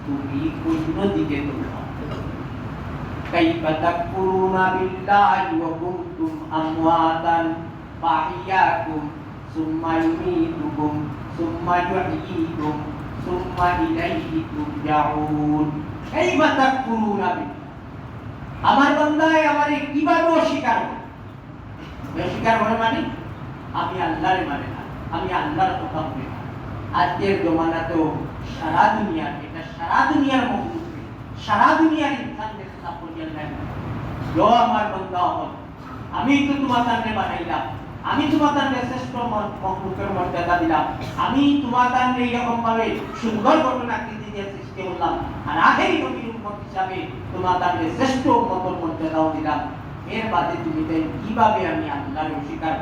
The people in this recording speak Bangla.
তুমি অন্যদিকে তোমরা কাইফা তাকফুরুনা বিল্লাহি ওয়া কুনতুম আমওয়াতান ফাহিয়াকুম সুম্মা ইউমীতুকুম সুম্মা ইউহয়ীকুম সুম্মা ইলাইহি তুরজাউন। কাইফা তাকফুরুনা বিল্লাহ, আমার বান্দায় আমারে কিভাবে অস্বীকার করে? অস্বীকার করে মানে আমি আল্লাহরে মানে না, আমি আল্লাহর কথা বলি না। আজকের জমানাতেও সারা দুনিয়ার, এটা সারা দুনিয়ার মখলুক, সারা দুনিয়ার ইনসানদের কথা বলিয়া দেন, যো আমার বান্দা হল, আমি তো তোমার তান্ডে বানাইলাম, আমি তোমার তান্ডে শ্রেষ্ঠ মখলুকের মর্যাদা দিলাম, আমি তোমার তান্ডে এরকম ভাবে সুন্দর ঘটনাকৃতি দিয়ে সৃষ্টি করলাম, আর আখেরি নবীর উম্মত হিসাবে তোমার তান্ডে শ্রেষ্ঠ উম্মতের মর্যাদাও দিলাম। এর বাদে তুমি তাই কিভাবে আমি আল্লাহর অস্বীকার